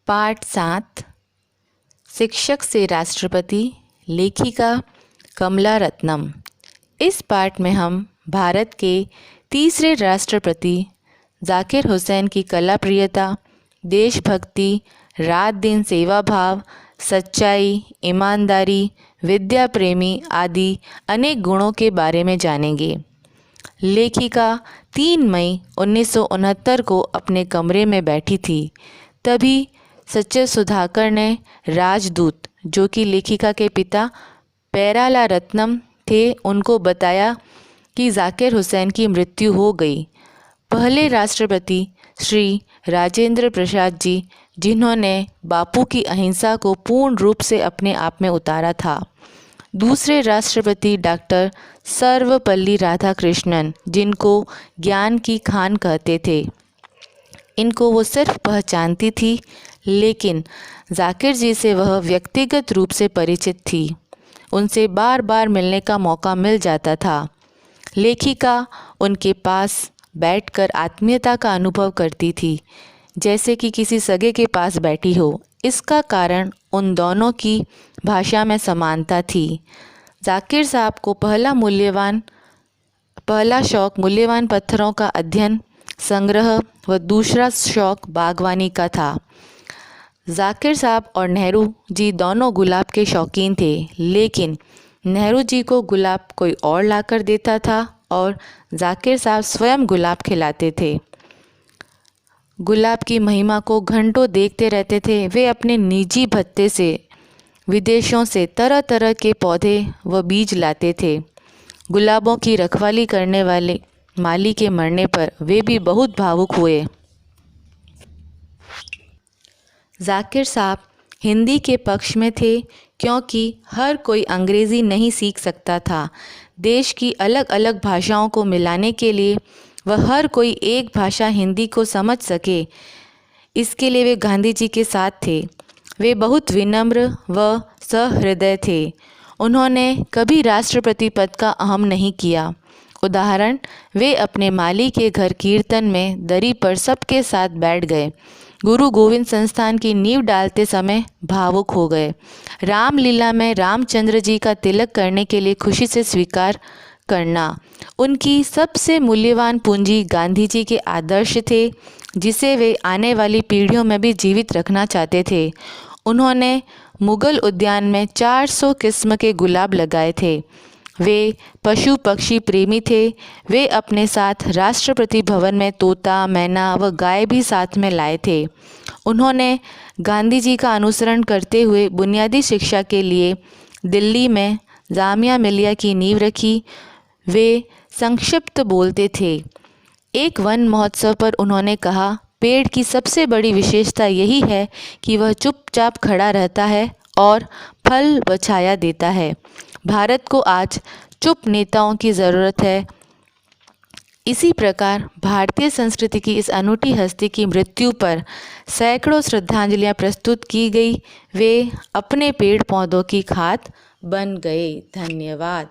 पाठ 7 शिक्षक से राष्ट्रपति, लेखिका कमला रत्नम। इस पाठ में हम भारत के तीसरे राष्ट्रपति ज़ाकिर हुसैन की कला प्रियता, देशभक्ति, रात दिन सेवा भाव, सच्चाई, ईमानदारी, विद्या प्रेमी आदि अनेक गुणों के बारे में जानेंगे। लेखिका 3 मई 1969 को अपने कमरे में बैठी थी। तभी सचिव सुधाकर ने राजदूत, जो कि लेखिका के पिता पेराला रत्नम थे, उनको बताया कि ज़ाकिर हुसैन की मृत्यु हो गई। पहले राष्ट्रपति श्री राजेंद्र प्रसाद जी, जिन्होंने बापू की अहिंसा को पूर्ण रूप से अपने आप में उतारा था। दूसरे राष्ट्रपति डॉक्टर सर्वपल्ली राधाकृष्णन, जिनको ज्ञान की खान कहते थे। इनको वो सिर्फ पहचानती थी, लेकिन ज़ाकिर जी से वह व्यक्तिगत रूप से परिचित थी। उनसे बार बार मिलने का मौका मिल जाता था। लेखिका उनके पास बैठकर आत्मीयता का अनुभव करती थी, जैसे कि किसी सगे के पास बैठी हो। इसका कारण उन दोनों की भाषा में समानता थी। ज़ाकिर साहब को पहला शौक़ मूल्यवान पत्थरों का अध्ययन, संग्रह व दूसरा शौक़ बागवानी का था। ज़ाकिर साहब और नेहरू जी दोनों गुलाब के शौकीन थे, लेकिन नेहरू जी को गुलाब कोई और लाकर देता था और ज़ाकिर साहब स्वयं गुलाब खिलाते थे। गुलाब की महिमा को घंटों देखते रहते थे। वे अपने निजी भत्ते से विदेशों से तरह तरह के पौधे व बीज लाते थे। गुलाबों की रखवाली करने वाले माली के मरने पर वे भी बहुत भावुक हुए। ज़ाकिर साहब हिंदी के पक्ष में थे, क्योंकि हर कोई अंग्रेज़ी नहीं सीख सकता था। देश की अलग अलग भाषाओं को मिलाने के लिए वह हर कोई एक भाषा हिंदी को समझ सके, इसके लिए वे गांधी जी के साथ थे। वे बहुत विनम्र व सहृदय थे। उन्होंने कभी राष्ट्रपति पद का अहम नहीं किया। उदाहरण, वे अपने माली के घर कीर्तन में दरी पर सबके साथ बैठ गए। गुरु गोविंद संस्थान की नींव डालते समय भावुक हो गए। रामलीला में रामचंद्र जी का तिलक करने के लिए खुशी से स्वीकार करना। उनकी सबसे मूल्यवान पूंजी गांधी जी के आदर्श थे, जिसे वे आने वाली पीढ़ियों में भी जीवित रखना चाहते थे। उन्होंने मुगल उद्यान में 400 किस्म के गुलाब लगाए थे। वे पशु पक्षी प्रेमी थे। वे अपने साथ राष्ट्रपति भवन में तोता, मैना व गाय भी साथ में लाए थे। उन्होंने गांधी जी का अनुसरण करते हुए बुनियादी शिक्षा के लिए दिल्ली में जामिया मिलिया की नींव रखी। वे संक्षिप्त बोलते थे। एक वन महोत्सव पर उन्होंने कहा, पेड़ की सबसे बड़ी विशेषता यही है कि वह चुपचाप खड़ा रहता है और फल व छाया देता है। भारत को आज चुप नेताओं की ज़रूरत है। इसी प्रकार भारतीय संस्कृति की इस अनूठी हस्ती की मृत्यु पर सैकड़ों श्रद्धांजलियाँ प्रस्तुत की गई। वे अपने पेड़ पौधों की खाद बन गए। धन्यवाद।